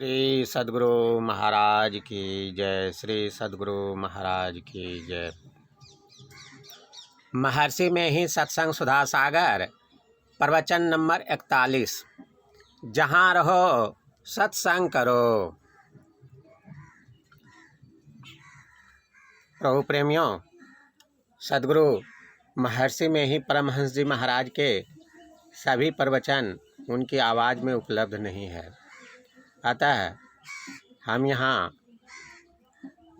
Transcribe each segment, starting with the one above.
श्री सद्गुरु महाराज की जय। श्री सद्गुरु महाराज की जय। महर्षि में ही सत्संग सुधा सागर, प्रवचन नंबर 41। जहाँ रहो सत्संग करो। प्रभु प्रेमियों, सद्गुरु महर्षि में ही परमहंस जी महाराज के सभी प्रवचन उनकी आवाज़ में उपलब्ध नहीं है। अतः हम यहाँ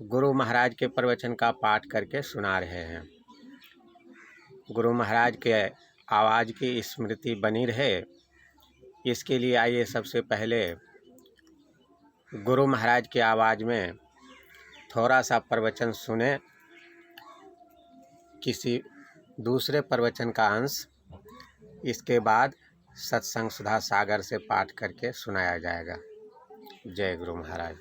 गुरु महाराज के प्रवचन का पाठ करके सुना रहे हैं। गुरु महाराज के आवाज़ की स्मृति बनी रहे, इसके लिए आइए सबसे पहले गुरु महाराज की आवाज़ में थोड़ा सा प्रवचन सुने। किसी दूसरे प्रवचन का अंश इसके बाद सत्संग सुधा सागर से पाठ करके सुनाया जाएगा। जय गुरु महाराज।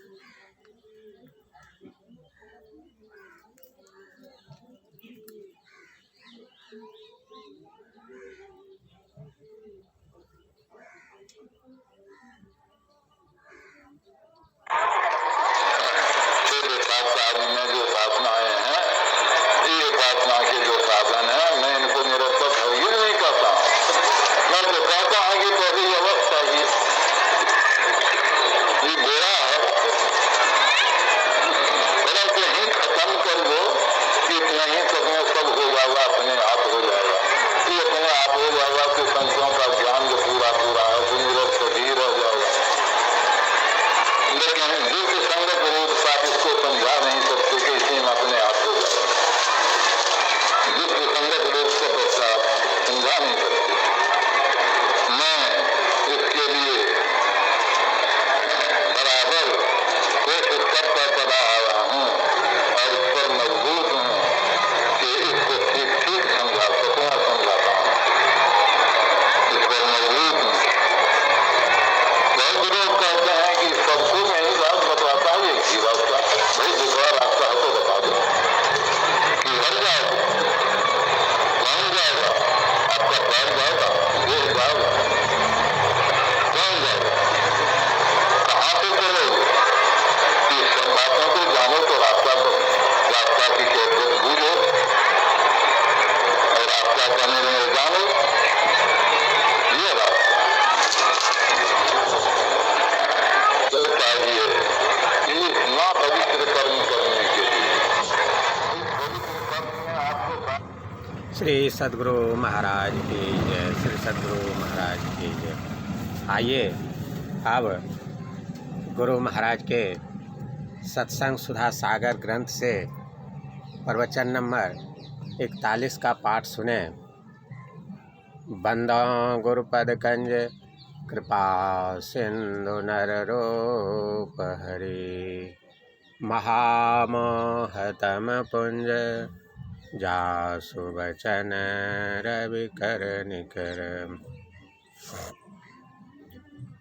श्री सद्गुरु महाराज की जय। श्री सद्गुरु महाराज की जय। आइए अब गुरु महाराज के सत्संग सुधा सागर ग्रंथ से प्रवचन नंबर 41 का पाठ सुने। बंदो गुरुपद कंज कृपा सिंधु नर रूप हरि, महामोहतम पुंज जासु बचन रवि कर निकर।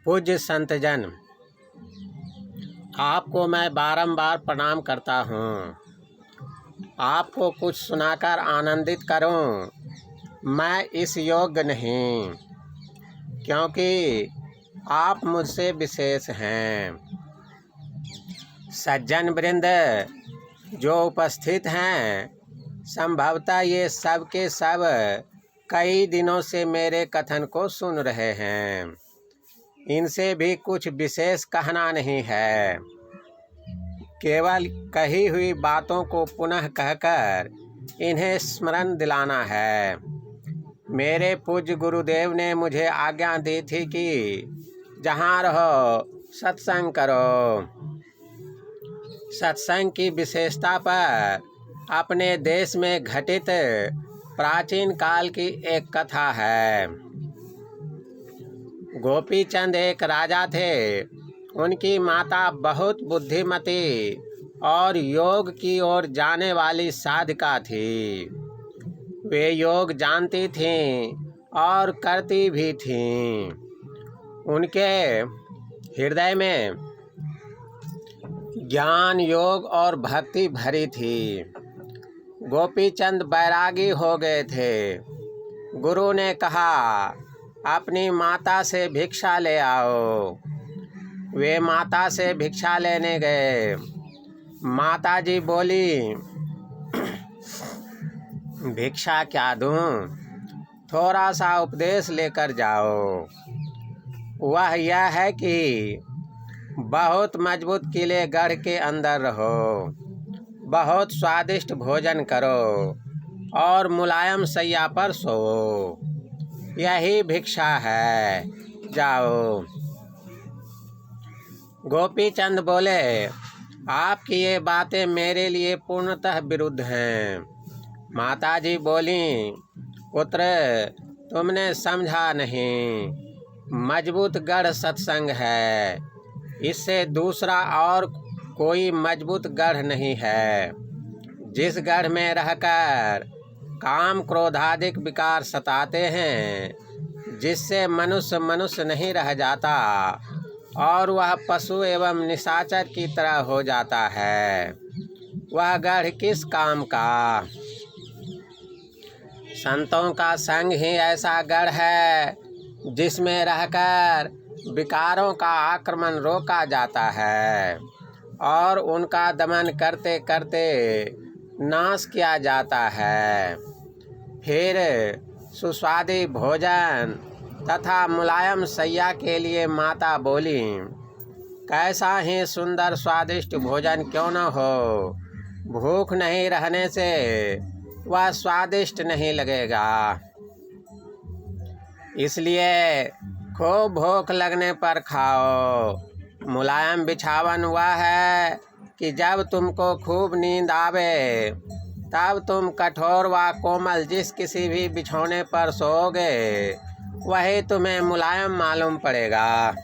पूज्य संतजन, आपको मैं बारंबार प्रणाम करता हूँ। आपको कुछ सुनाकर आनंदित करूँ, मैं इस योग्य नहीं, क्योंकि आप मुझसे विशेष हैं। सज्जन वृंद जो उपस्थित हैं, संभवतः ये सब के सब कई दिनों से मेरे कथन को सुन रहे हैं। इनसे भी कुछ विशेष कहना नहीं है, केवल कही हुई बातों को पुनः कहकर इन्हें स्मरण दिलाना है। मेरे पूज्य गुरुदेव ने मुझे आज्ञा दी थी कि जहाँ रहो सत्संग करो। सत्संग की विशेषता पर अपने देश में घटित प्राचीन काल की एक कथा है। गोपीचंद एक राजा थे। उनकी माता बहुत बुद्धिमती और योग की ओर जाने वाली साधिका थी। वे योग जानती थीं और करती भी थीं। उनके हृदय में ज्ञान, योग और भक्ति भरी थी। गोपीचंद बैरागी हो गए थे। गुरु ने कहा, अपनी माता से भिक्षा ले आओ। वे माता से भिक्षा लेने गए। माता जी बोली, भिक्षा क्या दूं? थोड़ा सा उपदेश लेकर जाओ। वह यह है कि बहुत मजबूत किले गढ़ के अंदर रहो, बहुत स्वादिष्ट भोजन करो और मुलायम सैया पर सो। यही भिक्षा है, जाओ। गोपी चंद बोले, आपकी ये बातें मेरे लिए पूर्णतः विरुद्ध हैं। माताजी बोली, पुत्र तुमने समझा नहीं। मजबूत गढ़ सत्संग है, इससे दूसरा और कोई मजबूत गढ़ नहीं है। जिस गढ़ में रहकर काम क्रोधादिक विकार सताते हैं, जिससे मनुष्य नहीं रह जाता और वह पशु एवं निशाचर की तरह हो जाता है, वह गढ़ किस काम का? संतों का संग ही ऐसा गढ़ है जिसमें रहकर विकारों का आक्रमण रोका जाता है और उनका दमन करते करते नाश किया जाता है। फिर सुस्वादु भोजन तथा मुलायम सैया के लिए माता बोली, कैसा ही सुंदर स्वादिष्ट भोजन क्यों न हो, भूख नहीं रहने से वह स्वादिष्ट नहीं लगेगा। इसलिए खूब भूख लगने पर खाओ। मुलायम बिछावन वह है कि जब तुमको खूब नींद आवे तब तुम कठोर व कोमल जिस किसी भी बिछौने पर सोओगे वही तुम्हें मुलायम मालूम पड़ेगा।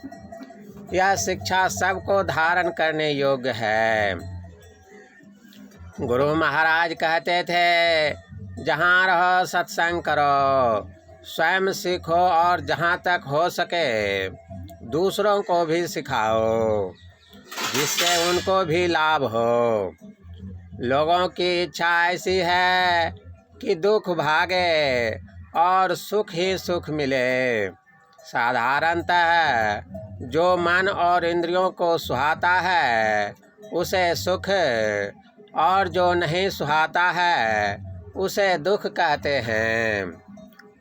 यह शिक्षा सबको धारण करने योग्य है। गुरु महाराज कहते थे, जहाँ रहो सत्संग करो, स्वयं सीखो और जहाँ तक हो सके दूसरों को भी सिखाओ, जिससे उनको भी लाभ हो। लोगों की इच्छा ऐसी है कि दुख भागे और सुख ही सुख मिले। साधारणतः जो मन और इंद्रियों को सुहाता है उसे सुख, और जो नहीं सुहाता है उसे दुख कहते हैं।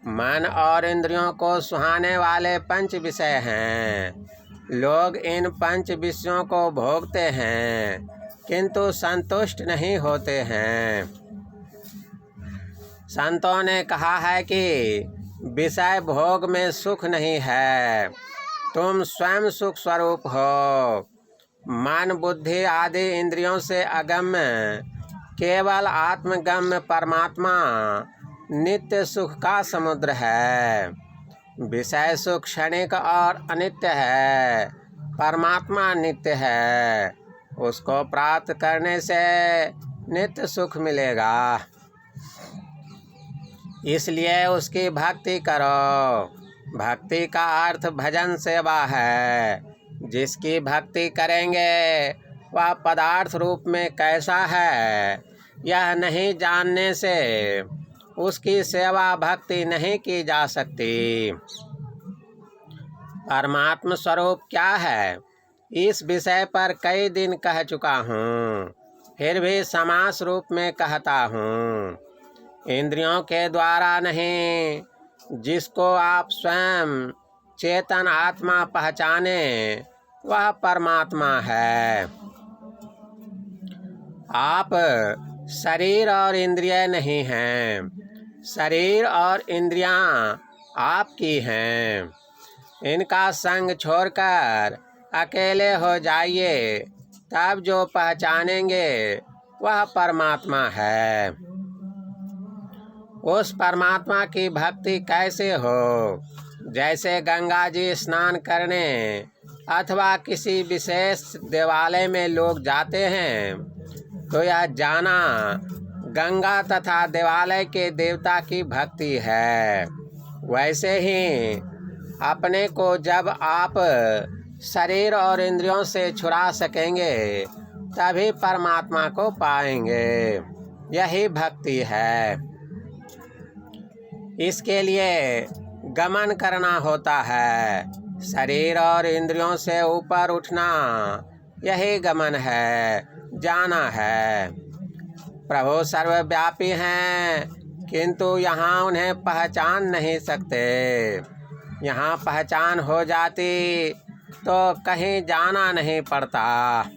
मन और इंद्रियों को सुहाने वाले पंच विषय हैं। लोग इन पंच विषयों को भोगते हैं किंतु संतुष्ट नहीं होते हैं। संतों ने कहा है कि विषय भोग में सुख नहीं है, तुम स्वयं सुख स्वरूप हो। मन बुद्धि आदि इंद्रियों से अगम्य केवल आत्मगम्य परमात्मा नित्य सुख का समुद्र है। विषय सुख क्षणिक और अनित्य है, परमात्मा नित्य है। उसको प्राप्त करने से नित्य सुख मिलेगा। इसलिए उसकी भक्ति करो। भक्ति का अर्थ भजन सेवा है। जिसकी भक्ति करेंगे वह पदार्थ रूप में कैसा है यह नहीं जानने से उसकी सेवा भक्ति नहीं की जा सकती। परमात्म स्वरूप क्या है इस विषय पर कई दिन कह चुका हूँ, फिर भी समास रूप में कहता हूँ। इंद्रियों के द्वारा नहीं, जिसको आप स्वयं चेतन आत्मा पहचाने वह परमात्मा है। आप शरीर और इंद्रिय नहीं हैं, शरीर और इंद्रियां आपकी हैं। इनका संग छोड़कर अकेले हो जाइए, तब जो पहचानेंगे वह परमात्मा है। उस परमात्मा की भक्ति कैसे हो? जैसे गंगा जी स्नान करने अथवा किसी विशेष देवालय में लोग जाते हैं तो यह जाना गंगा तथा देवालय के देवता की भक्ति है। वैसे ही अपने को जब आप शरीर और इंद्रियों से छुड़ा सकेंगे तभी परमात्मा को पाएंगे। यही भक्ति है। इसके लिए गमन करना होता है, शरीर और इंद्रियों से ऊपर उठना यही गमन है, जाना है। प्रभु सर्वव्यापी हैं, किंतु यहाँ उन्हें पहचान नहीं सकते। यहाँ पहचान हो जाती तो कहीं जाना नहीं पड़ता।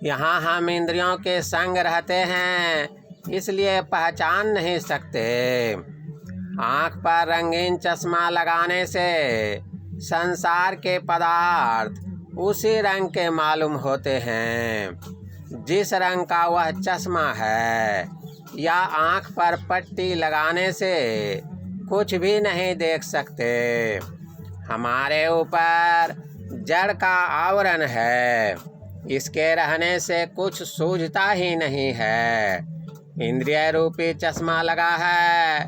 यहाँ हम इंद्रियों के संग रहते हैं, इसलिए पहचान नहीं सकते। आँख पर रंगीन चश्मा लगाने से संसार के पदार्थ उसी रंग के मालूम होते हैं जिस रंग का वह चश्मा है, या आँख पर पट्टी लगाने से कुछ भी नहीं देख सकते। हमारे ऊपर जड़ का आवरण है, इसके रहने से कुछ सूझता ही नहीं है। इंद्रिय रूपी चश्मा लगा है।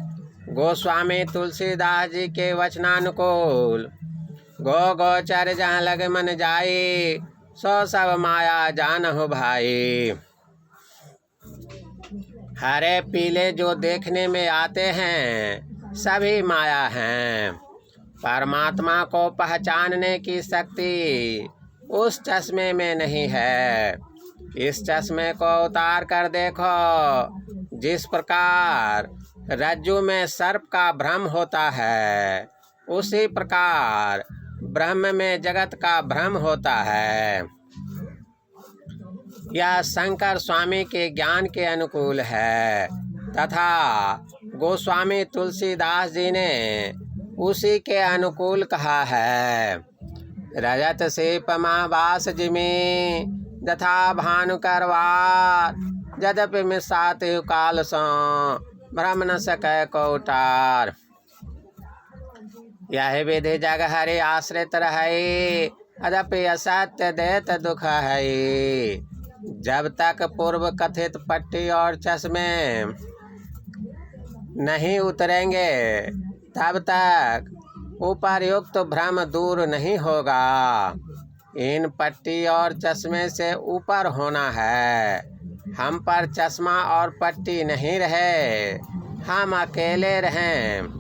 गोस्वामी तुलसीदास जी के वचनानुकूल गो गोचर जहाँ लग मन जाई, सो सब माया जानहु भाई। हरे पीले जो देखने में आते हैं सभी माया हैं। परमात्मा को पहचानने की शक्ति उस चश्मे में नहीं है। इस चश्मे को उतार कर देखो। जिस प्रकार रज्जु में सर्प का भ्रम होता है, उसी प्रकार ब्रह्म में जगत का भ्रम होता है। यह शंकर स्वामी के ज्ञान के अनुकूल है तथा गोस्वामी तुलसीदास जी ने उसी के अनुकूल कहा है। रजत से पमावास जिमी जथा भानु करवार, यद्यपि मिसात काल सो भ्रम न सकै कोटार। यह विधि जग हरि आश्रित रही, अदपि असत्य देत दुख है। जब तक पूर्व कथित पट्टी और चश्मे नहीं उतरेंगे, तब तक उपर्युक्त भ्रम दूर नहीं होगा। इन पट्टी और चश्मे से ऊपर होना है। हम पर चश्मा और पट्टी नहीं रहे, हम अकेले रहें।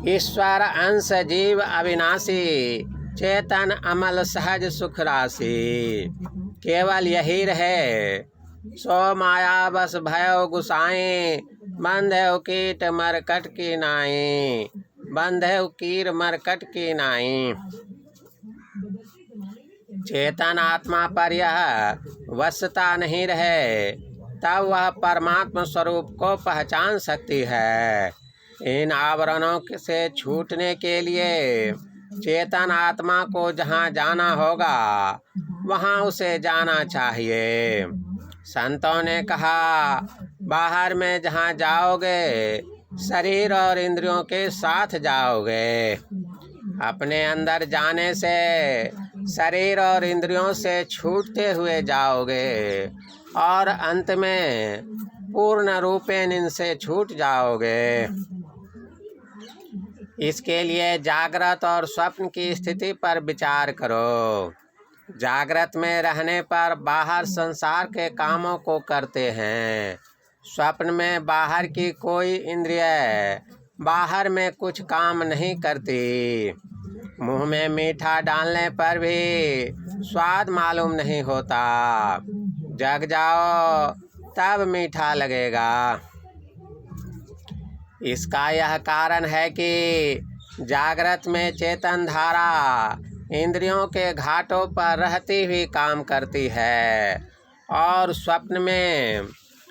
ईश्वर अंश जीव अविनाशी, चेतन अमल सहज सुख राशि। केवल यही रहे, सो माया बस भयो गुसाई, बंधेव कीट मरकट की नाई, बंधेव कीर मरकट की नाई। चेतन आत्मा पर यह वशता नहीं रहे, तब वह परमात्मा स्वरूप को पहचान सकती है। इन आवरणों से छूटने के लिए चेतन आत्मा को जहाँ जाना होगा, वहाँ उसे जाना चाहिए। संतों ने कहा, बाहर में जहाँ जाओगे, शरीर और इंद्रियों के साथ जाओगे। अपने अंदर जाने से शरीर और इंद्रियों से छूटते हुए जाओगे और अंत में पूर्ण रूपेण इनसे छूट जाओगे। इसके लिए जागृत और स्वप्न की स्थिति पर विचार करो। जागृत में रहने पर बाहर संसार के कामों को करते हैं। स्वप्न में बाहर की कोई इंद्रिय बाहर में कुछ काम नहीं करती। मुंह में मीठा डालने पर भी स्वाद मालूम नहीं होता। जग जाओ तब मीठा लगेगा। इसका यह कारण है कि जागृत में चेतन धारा इंद्रियों के घाटों पर रहती हुई काम करती है और स्वप्न में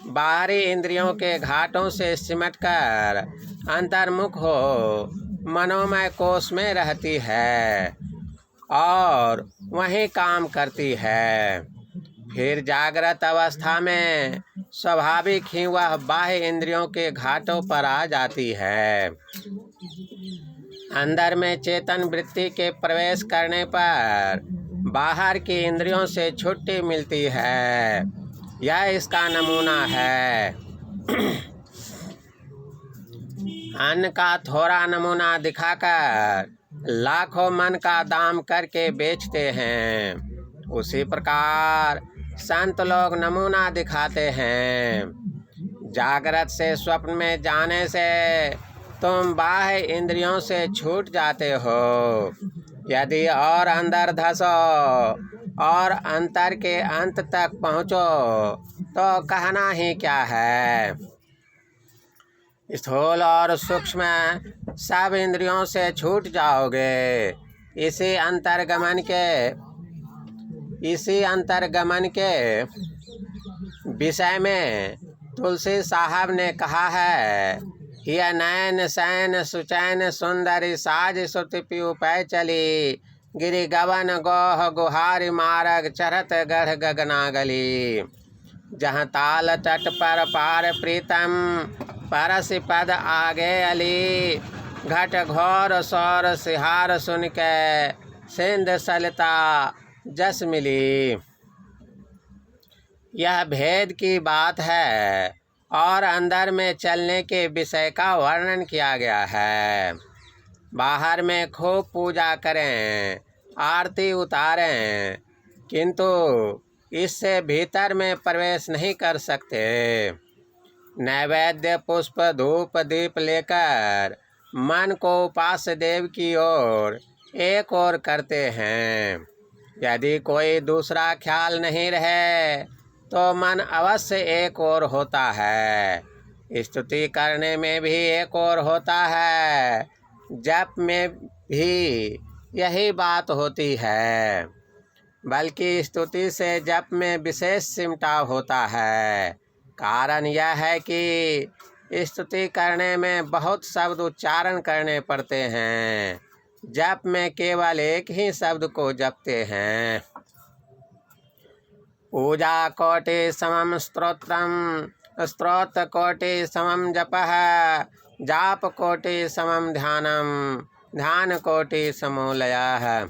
बाहरी इंद्रियों के घाटों से सिमटकर अंतर्मुख हो मनोमय कोश में रहती है और वहीं काम करती है। फिर जागृत अवस्था में स्वाभाविक ही वह बाह्य इंद्रियों के घाटों पर आ जाती है। अंदर में चेतन वृत्ति के प्रवेश करने पर बाहर की इंद्रियों से छुट्टी मिलती है। यह इसका नमूना है। अन्न का थोड़ा नमूना दिखाकर लाखों मन का दाम करके बेचते हैं। उसी प्रकार संत लोग नमूना दिखाते हैं। जागृत से स्वप्न में जाने से तुम बाह्य इंद्रियों से छूट जाते हो। यदि और अंदर धसो और अंतर के अंत तक पहुँचो तो कहना ही क्या है। स्थूल और सूक्ष्म सब इंद्रियों से छूट जाओगे। इसी अंतर्गमन के विषय में तुलसी साहब ने कहा है, यह नैन सैन सुचैन सुंदरी साज सुति पीऊ पै चली, गिरि गवन गोह गुहारी मार्ग चरत गढ़ गगनागली। जहाँ ताल तट पर पार प्रीतम परस पद आगे अली, घट घोर सौर सिहार सुन के सिंध सलिता जस मिली। यह भेद की बात है और अंदर में चलने के विषय का वर्णन किया गया है। बाहर में खूब पूजा करें, आरती उतारें, किंतु इससे भीतर में प्रवेश नहीं कर सकते। नैवेद्य पुष्प धूप दीप लेकर मन को उपास्य देव की ओर एक और करते हैं। यदि कोई दूसरा ख्याल नहीं रहे तो मन अवश्य एक और होता है। स्तुति करने में भी एक और होता है, जप में भी यही बात होती है, बल्कि स्तुति से जप में विशेष सिमटाव होता है। कारण यह है कि स्तुति करने में बहुत शब्द उच्चारण करने पड़ते हैं, जप में केवल एक ही शब्द को जपते हैं। पूजा कोटि समम स्तोत्रम स्तोत कोटि समम जपः, जाप कोटि समम ध्यानम ध्यान कोटि समो लयः।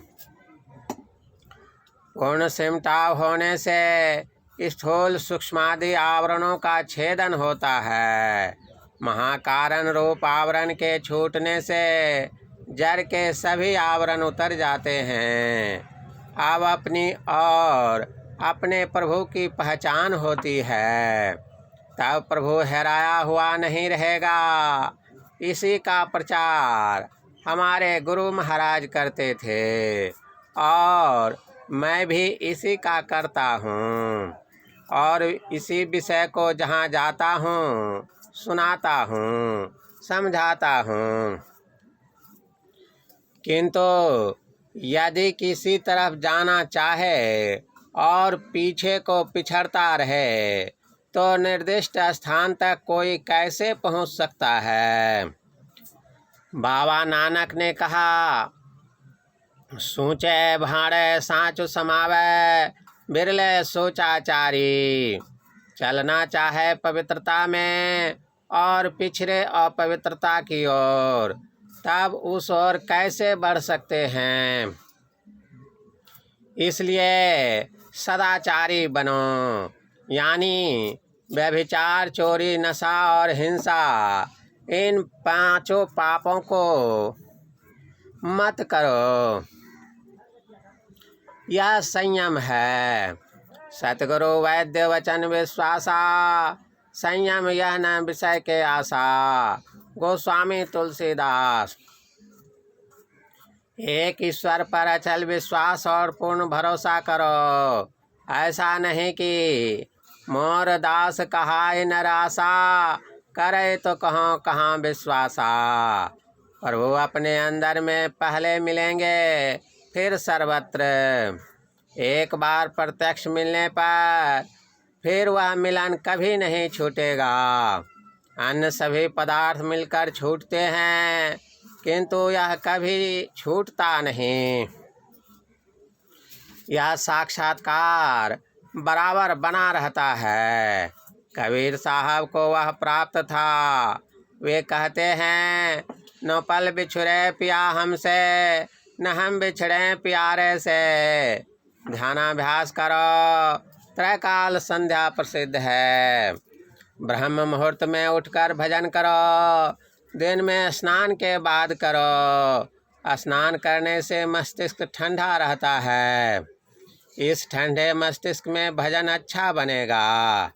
पूर्ण सिमटाव होने से स्थूल सूक्ष्मादि आवरणों का छेदन होता है। महाकारण रूप आवरण के छूटने से जड़ के सभी आवरण उतर जाते हैं। अब अपनी और अपने प्रभु की पहचान होती है, तब प्रभु हेराया हुआ नहीं रहेगा। इसी का प्रचार हमारे गुरु महाराज करते थे और मैं भी इसी का करता हूँ और इसी विषय को जहाँ जाता हूँ सुनाता हूँ, समझाता हूँ। किंतु यदि किसी तरफ जाना चाहे और पीछे को पिछड़ता रहे तो निर्दिष्ट स्थान तक कोई कैसे पहुँच सकता है। बाबा नानक ने कहा, सूचे भाड़े साँचु समावे बिरले सोचाचारी। चलना चाहे पवित्रता में और पिछड़े अपवित्रता की ओर, तब उस ओर कैसे बढ़ सकते हैं। इसलिए सदाचारी बनो, यानी व्यभिचार चोरी नशा और हिंसा इन पांचों पापों को मत करो। यह संयम है। सतगुरु वैद्य वचन विश्वासा, संयम यह न विषय के आशा। गोस्वामी तुलसीदास। एक ईश्वर पर अचल विश्वास और पूर्ण भरोसा करो। ऐसा नहीं कि मोर दास कहाय नरासा, करे तो कहाँ कहाँ विश्वासा। प्रभु अपने अंदर में पहले मिलेंगे फिर सर्वत्र। एक बार प्रत्यक्ष मिलने पर फिर वह मिलन कभी नहीं छूटेगा। अन्य सभी पदार्थ मिलकर छूटते हैं, किंतु यह कभी छूटता नहीं। यह साक्षात्कार बराबर बना रहता है। कबीर साहब को वह प्राप्त था। वे कहते हैं, न पल बिछुड़े पिया हमसे, न हम बिछड़े प्यारे से। ध्यानाभ्यास करो, त्रैकाल संध्या प्रसिद्ध है। ब्रह्म मुहूर्त में उठकर भजन करो, दिन में स्नान के बाद करो। स्नान करने से मस्तिष्क ठंडा रहता है। इस ठंडे मस्तिष्क में भजन अच्छा बनेगा।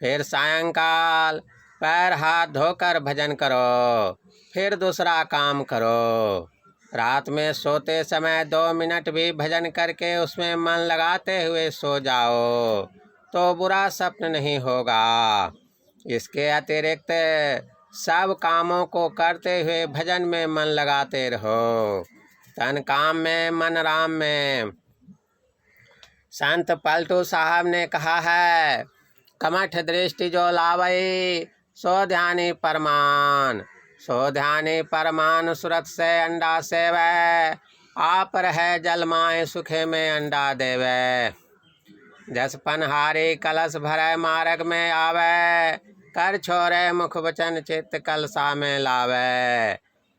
फिर सायंकाल पैर हाथ धोकर भजन करो। फिर दूसरा काम करो। रात में सोते समय 2 मिनट भी भजन करके उसमें मन लगाते हुए सो जाओ तो बुरा स्वप्न नहीं होगा। इसके अतिरिक्त सब कामों को करते हुए भजन में मन लगाते रहो। तन काम में मन राम में। संत पलटू साहब ने कहा है, कमठ दृष्टि जो लावई सो ध्यानी परमान। सो ध्यानी परमान सुरत से अंडा सेवै। आप रहे जलमाए सुखे में अंडा देवे। जस पनहारी कलश भरे मार्ग में आवे। कर छोरे मुख वचन चित्त कलसा में लावे।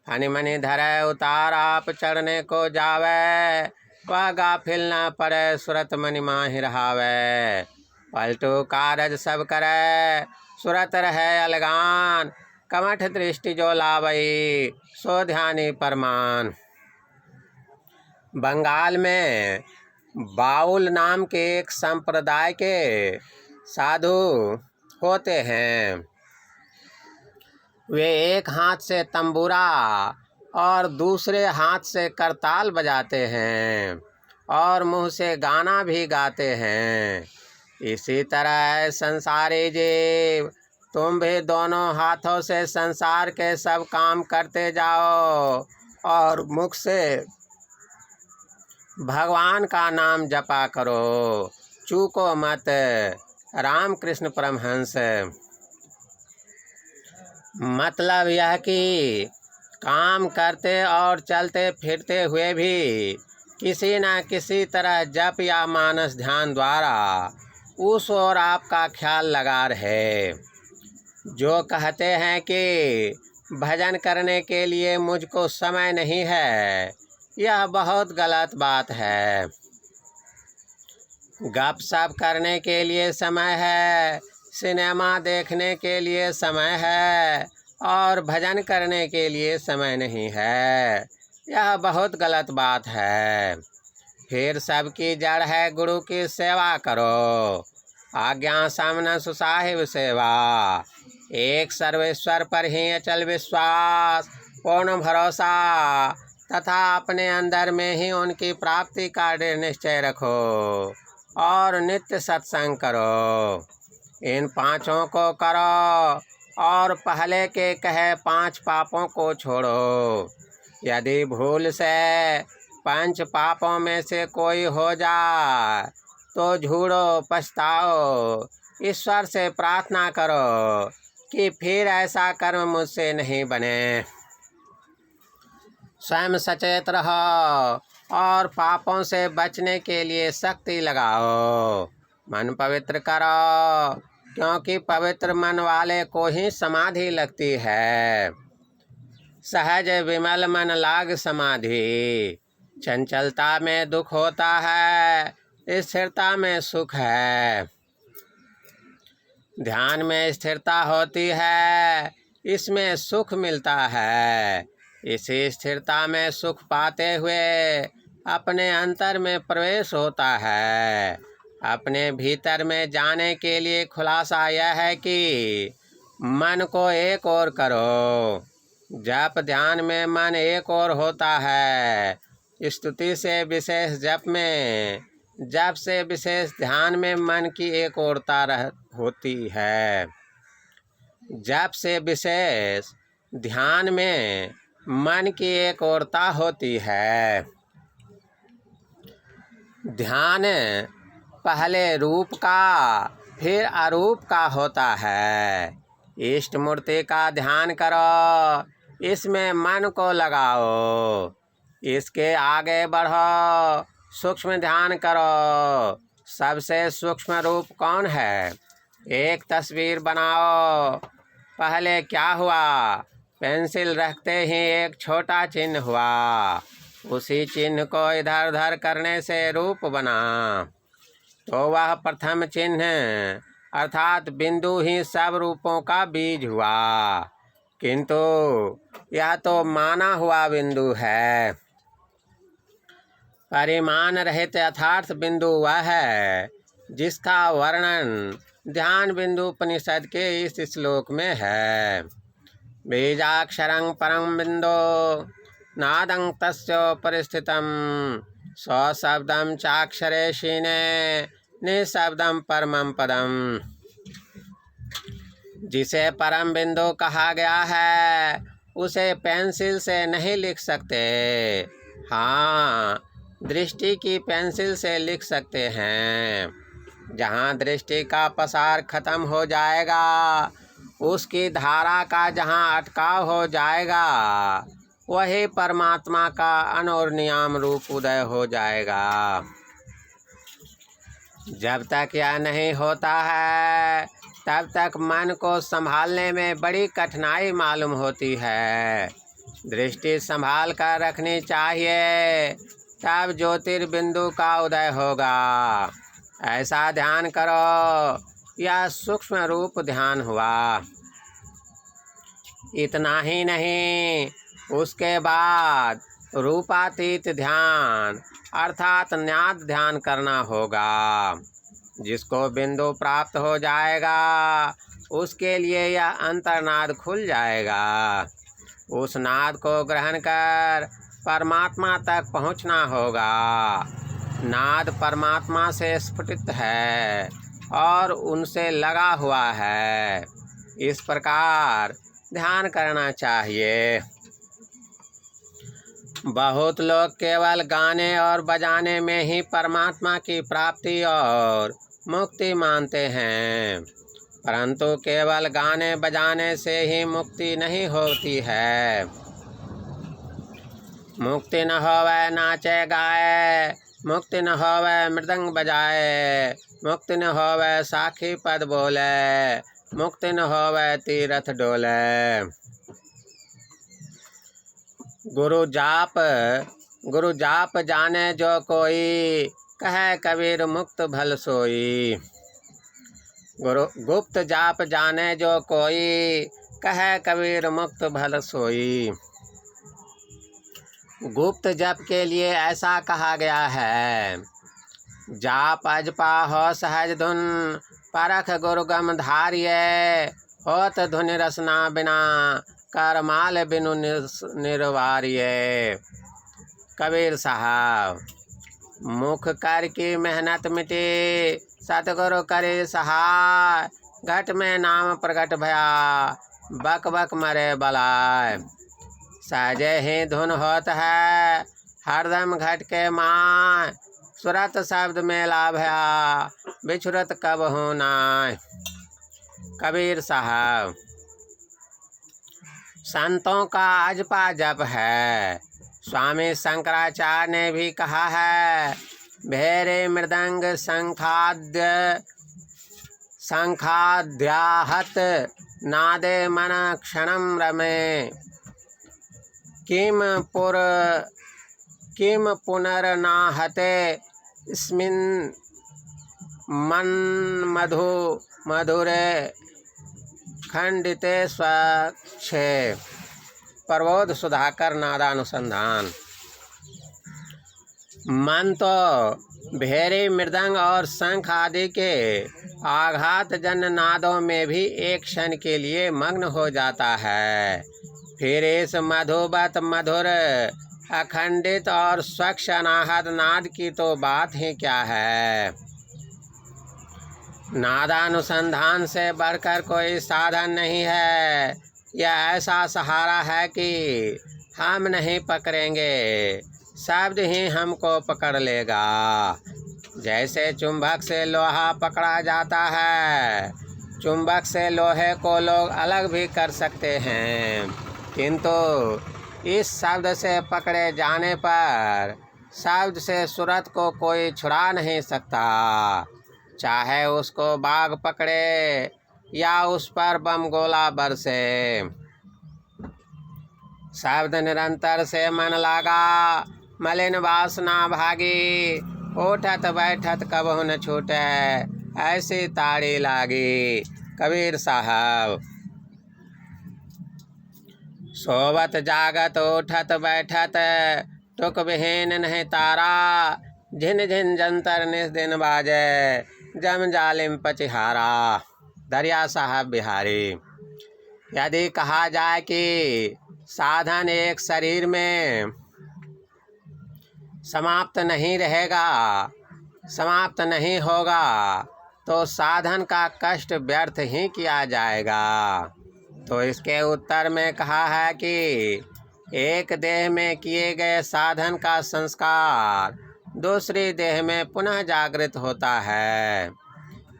फनि मनि धरे उतार आप चढ़ने को जावे। वह गाफिल न पड़े सुरत मनि माहि रहावे। पलटू कारज सब करे सुरत रहे अलगान। कमठ दृष्टि जो लावई सो ध्यानी परमान। बंगाल में बाउल नाम के एक संप्रदाय के साधु होते हैं। वे एक हाथ से तंबूरा और दूसरे हाथ से करताल बजाते हैं और मुंह से गाना भी गाते हैं। इसी तरह संसारी जीव तुम भी दोनों हाथों से संसार के सब काम करते जाओ और मुख से भगवान का नाम जपा करो, चूको मत। रामकृष्ण परमहंस। मतलब यह कि काम करते और चलते फिरते हुए भी किसी न किसी तरह जप या मानस ध्यान द्वारा उस ओर आपका ख्याल लगा रहे। जो कहते हैं कि भजन करने के लिए मुझको समय नहीं है, यह बहुत गलत बात है। गपशप करने के लिए समय है, सिनेमा देखने के लिए समय है और भजन करने के लिए समय नहीं है। यह बहुत गलत बात है। फिर सबकी जड़ है गुरु की सेवा करो। आज्ञा सामना सुसाहिब सेवा। एक सर्वेश्वर पर ही अचल विश्वास, पूर्ण भरोसा तथा अपने अंदर में ही उनकी प्राप्ति का दृढ़ निश्चय रखो और नित्य सत्संग करो। इन पांचों को करो और पहले के कहे 5 पापों को छोड़ो। यदि भूल से 5 पापों में से कोई हो जाए तो झूठो पछताओ, ईश्वर से प्रार्थना करो कि फिर ऐसा कर्म मुझसे नहीं बने। स्वयं सचेत रहो और पापों से बचने के लिए शक्ति लगाओ। मन पवित्र करो, क्योंकि पवित्र मन वाले को ही समाधि लगती है। सहज विमल मन लाग समाधि। चंचलता में दुख होता है, स्थिरता में सुख है। ध्यान में स्थिरता होती है, इसमें सुख मिलता है। इसी स्थिरता में सुख पाते हुए अपने अंतर में प्रवेश होता है। अपने भीतर में जाने के लिए खुलासा यह है कि मन को एक ओर करो। जप ध्यान में मन एक ओर होता है। स्तुति से विशेष जप में, जप से विशेष ध्यान में मन की एक ओरता होती है। जप से विशेष ध्यान में मन की एक ओरता होती है। ध्यान पहले रूप का फिर अरूप का होता है। इष्ट मूर्ति का ध्यान करो, इसमें मन को लगाओ। इसके आगे बढ़ो, सूक्ष्म ध्यान करो। सबसे सूक्ष्म रूप कौन है? एक तस्वीर बनाओ। पहले क्या हुआ? पेंसिल रखते ही एक छोटा चिन्ह हुआ। उसी चिन्ह को इधर उधर करने से रूप बना। तो वह प्रथम चिन्ह अर्थात बिंदु ही सब रूपों का बीज हुआ। किंतु यह तो माना हुआ बिंदु है। परिमाण रहित यथार्थ बिंदु वह है जिसका वर्णन ध्यान बिंदु उपनिषद के इस श्लोक में है। बीजाक्षरं परं बिंदो नादं तस्य परिस्थितं स्वशब्दं चाक्षरे शीने निःशब्दं परमं पदम। जिसे परम बिंदु कहा गया है उसे पेंसिल से नहीं लिख सकते। हाँ, दृष्टि की पेंसिल से लिख सकते हैं। जहाँ दृष्टि का पसार खत्म हो जाएगा, उसकी धारा का जहाँ अटकाव हो जाएगा, वही परमात्मा का अनोरनियाम रूप उदय हो जाएगा। जब तक यह नहीं होता है तब तक मन को संभालने में बड़ी कठिनाई मालूम होती है। दृष्टि संभाल कर रखनी चाहिए, तब ज्योतिर्बिंदु का उदय होगा। ऐसा ध्यान करो। यह सूक्ष्म रूप ध्यान हुआ। इतना ही नहीं, उसके बाद रूपातीत ध्यान अर्थात नाद ध्यान करना होगा। जिसको बिंदु प्राप्त हो जाएगा उसके लिए यह अंतर्नाद खुल जाएगा। उस नाद को ग्रहण कर परमात्मा तक पहुंचना होगा। नाद परमात्मा से स्फुटित है और उनसे लगा हुआ है। इस प्रकार ध्यान करना चाहिए। बहुत लोग केवल गाने और बजाने में ही परमात्मा की प्राप्ति और मुक्ति मानते हैं, परंतु केवल गाने बजाने से ही मुक्ति नहीं होती है। मुक्ति न होवे नाचे गाए, मुक्ति न होवे मृदंग बजाए, मुक्ति न होवे साखी पद बोले, मुक्ति न होवे तीरथ डोले। गुरु जाप जाने जो कोई, कहे कबीर मुक्त भल सोई। गुप्त जाप जाने जो कोई, कहे कबीर मुक्त भल सोई। गुप्त जप के लिए ऐसा कहा गया है, जाप अजपा हो सहज धुन, परख गुरु गम धारिये, होत धुन रसना बिना, करमाल बिनु निर्वार्ये। कबीर साहब। मुख कर की मेहनत मिटी, सतगुरु करे सहाय, घट में नाम प्रगट भया, बक बक मरे बलाय। सहजे ही धुन होत है, हरदम घट के माय, सुरत शब्द मेला भया, बिछुरत कब हो नाय। कबीर साहब। संतों का अजपा जप है। स्वामी शंकराचार्य ने भी कहा है, भेरे मृदंग शंखाद्याहत नादे मन क्षणम रमे, किम पुनर्नाहते स्मिन मन मधुरे खंडिते स्वच्छे। प्रबोध सुधाकर नादानुसंधान। मन तो भेरी मृदंग और शंख आदि के आघात जन नादों में भी एक क्षण के लिए मग्न हो जाता है। फिर इस मधुबत मधुर अखंडित और स्वच्छ अनाहत नाद की तो बात ही क्या है। नादानुसंधान से बढ़कर कोई साधन नहीं है। यह ऐसा सहारा है कि हम नहीं पकड़ेंगे, शब्द ही हमको पकड़ लेगा। जैसे चुंबक से लोहा पकड़ा जाता है, चुंबक से लोहे को लोग अलग भी कर सकते हैं, किंतु इस शब्द से पकड़े जाने पर शब्द से सूरत को कोई छुड़ा नहीं सकता। चाहे उसको बाघ पकड़े या उस पर बम गोला बरसे। शब्द निरंतर से मन लागा, मलिन वासना भागी, उठत बैठत कबहु न छूटे, ऐसी ताड़ी लागी। कबीर साहब। सोवत जागत उठत बैठत, टुक विहीन नहीं तारा, झिन झिन जंतर निस दिन बाजे, जम जालिम पचिहारा। दरिया साहब बिहारी। यदि कहा जाए कि साधन एक शरीर में समाप्त नहीं रहेगा, समाप्त नहीं होगा, तो साधन का कष्ट व्यर्थ ही किया जाएगा। तो इसके उत्तर में कहा है कि एक देह में किए गए साधन का संस्कार दूसरी देह में पुनः जागृत होता है।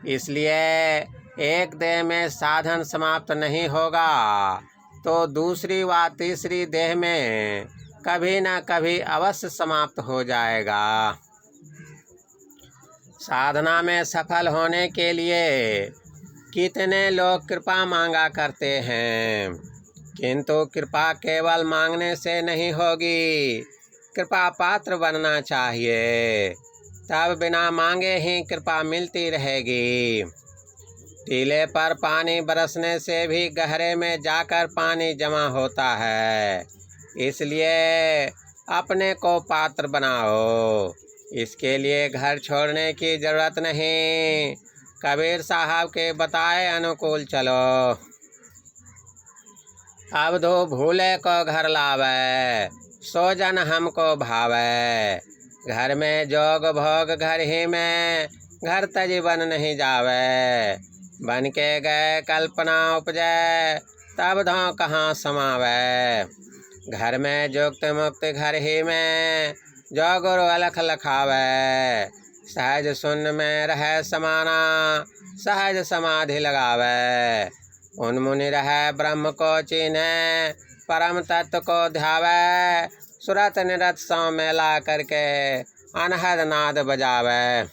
इसलिए एक देह में साधन समाप्त नहीं होगा तो दूसरी व तीसरी देह में कभी न कभी अवश्य समाप्त हो जाएगा। साधना में सफल होने के लिए कितने लोग कृपा मांगा करते हैं, किंतु कृपा केवल मांगने से नहीं होगी, कृपा पात्र बनना चाहिए, तब बिना मांगे ही कृपा मिलती रहेगी। टीले पर पानी बरसने से भी गहरे में जाकर पानी जमा होता है, इसलिए अपने को पात्र बनाओ। इसके लिए घर छोड़ने की जरूरत नहीं, कबीर साहब के बताए अनुकूल चलो। अब दो भूले को घर लावे, सो जन हमको भावे, घर में जोग भोग घर ही में, घर तजी बन नहीं जावे, बन के गए कल्पना उपजे, तब धो कहाँ समावे, घर में जुक्त मुक्त घर ही में, जो गुरु अलख लखावे, सहज शून्य में रहे समाना, सहज समाधि लगावे, उन्मुनि रहे ब्रह्म को चीन्हे, परम तत्व को ध्यावे, सुरत निरत सौ मेला करके अनहद नाद बजावे।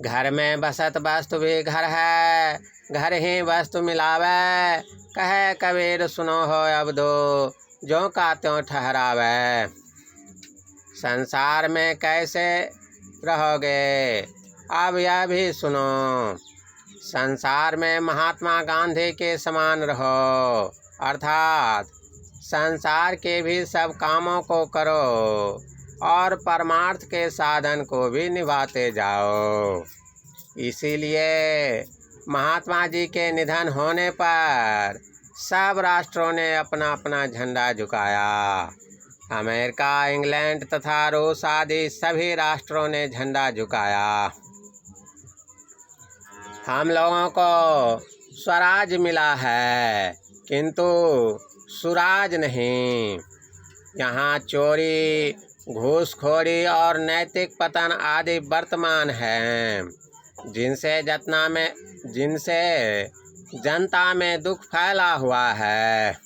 घर में बसत वस्तु भी घर है, घर ही वस्तु मिलावे, कहे कबीर सुनो हो अब दो, जो का त्यों ठहरावे। संसार में कैसे रहोगे अब यह भी सुनो, संसार में महात्मा गांधी के समान रहो, अर्थात संसार के भी सब कामों को करो और परमार्थ के साधन को भी निभाते जाओ। इसीलिए महात्मा जी के निधन होने पर सब राष्ट्रों ने अपना अपना झंडा झुकाया। अमेरिका, इंग्लैंड तथा रूस आदि सभी राष्ट्रों ने झंडा झुकाया। हम लोगों को स्वराज मिला है, किंतु सुराज नहीं। यहाँ चोरी, घूसखोरी और नैतिक पतन आदि वर्तमान हैं, जिनसे जनता में दुख फैला हुआ है।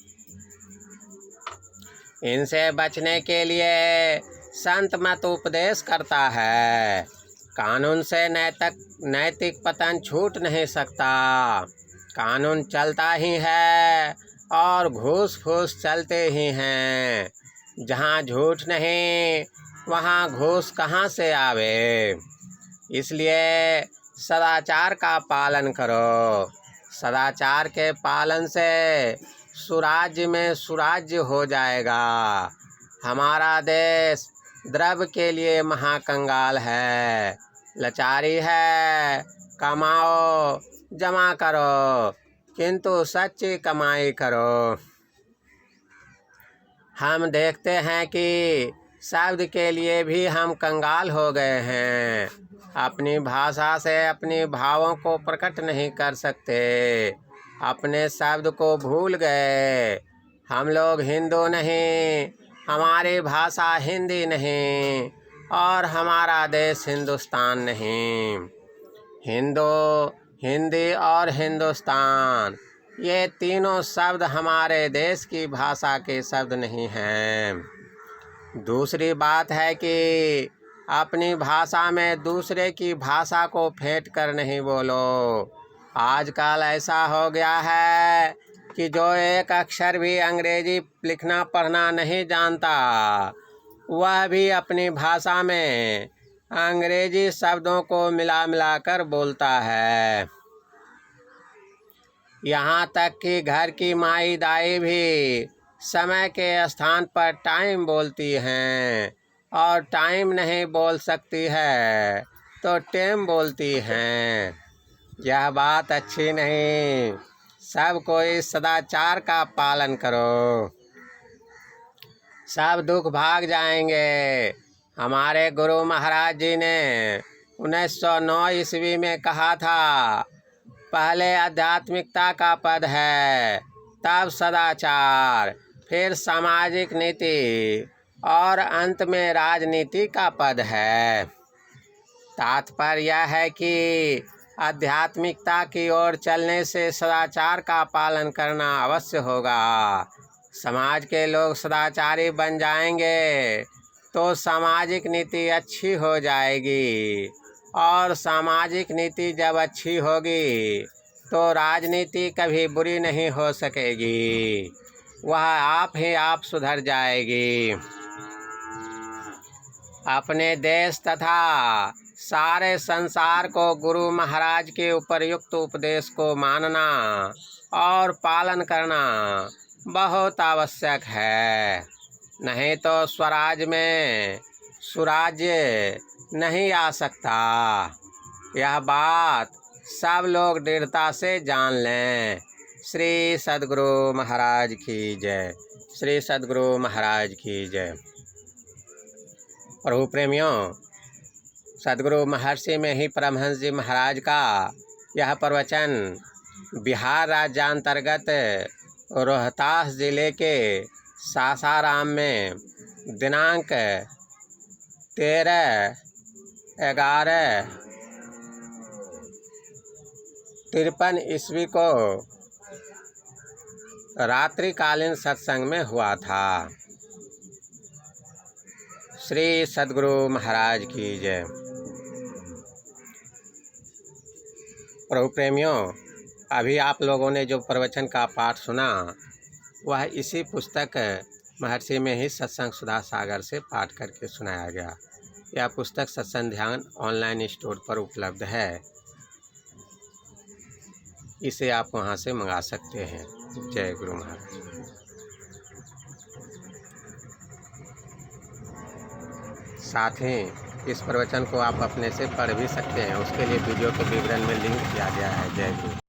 इनसे बचने के लिए संत मत उपदेश करता है, कानून से नैतिक पतन छूट नहीं सकता, कानून चलता ही है और घूस फूस चलते ही हैं। जहाँ झूठ नहीं वहाँ घूस कहाँ से आवे। इसलिए सदाचार का पालन करो, सदाचार के पालन से सुराज्य में सुराज्य हो जाएगा। हमारा देश द्रव्य के लिए महाकंगाल है, लाचारी है, कमाओ जमा करो, किंतु सच्ची कमाई करो। हम देखते हैं कि शब्द के लिए भी हम कंगाल हो गए हैं, अपनी भाषा से अपने भावों को प्रकट नहीं कर सकते, अपने शब्द को भूल गए। हम लोग हिंदू नहीं, हमारी भाषा हिंदी नहीं और हमारा देश हिंदुस्तान नहीं। हिंदू, हिंदी और हिंदुस्तान ये तीनों शब्द हमारे देश की भाषा के शब्द नहीं हैं। दूसरी बात है कि अपनी भाषा में दूसरे की भाषा को फेंट कर नहीं बोलो। आजकल ऐसा हो गया है कि जो एक अक्षर भी अंग्रेजी लिखना पढ़ना नहीं जानता, वह भी अपनी भाषा में अंग्रेजी शब्दों को मिला कर बोलता है। यहाँ तक कि घर की माई दाई भी समय के स्थान पर टाइम बोलती हैं और टाइम नहीं बोल सकती है तो टेम बोलती हैं। यह बात अच्छी नहीं। सब कोई सदाचार का पालन करो, सब दुख भाग जाएंगे। हमारे गुरु महाराज जी ने 1909 ईस्वी में कहा था, पहले आध्यात्मिकता का पद है, तब सदाचार, फिर सामाजिक नीति और अंत में राजनीति का पद है। तात्पर्य यह है कि आध्यात्मिकता की ओर चलने से सदाचार का पालन करना अवश्य होगा। समाज के लोग सदाचारी बन जाएंगे तो सामाजिक नीति अच्छी हो जाएगी, और सामाजिक नीति जब अच्छी होगी तो राजनीति कभी बुरी नहीं हो सकेगी, वह आप ही आप सुधर जाएगी। अपने देश तथा सारे संसार को गुरु महाराज के उपर्युक्त उपदेश को मानना और पालन करना बहुत आवश्यक है, नहीं तो स्वराज में सुराज्य नहीं आ सकता। यह बात सब लोग दृढ़ता से जान लें। श्री सद्गुरु महाराज की जय। श्री सद्गुरु महाराज की जय। प्रभु प्रेमियों, सद्गुरु महर्षि में ही परमहंस जी महाराज का यह प्रवचन बिहार राज्यांतर्गत रोहतास जिले के सासाराम में दिनांक 13/11/53 ईस्वी को रात्रिकालीन सत्संग में हुआ था। श्री सद्गुरु महाराज की जय। प्रभु प्रेमियों, अभी आप लोगों ने जो प्रवचन का पाठ सुना वह इसी पुस्तक महर्षि में ही सत्संग सुधा सागर से पाठ करके सुनाया गया। यह पुस्तक सत्संग ध्यान ऑनलाइन स्टोर पर उपलब्ध है, इसे आप वहां से मंगा सकते हैं। जय गुरु महाराज। साथ ही इस प्रवचन को आप अपने से पढ़ भी सकते हैं, उसके लिए वीडियो के विवरण में लिंक दिया गया है। जय गुरु।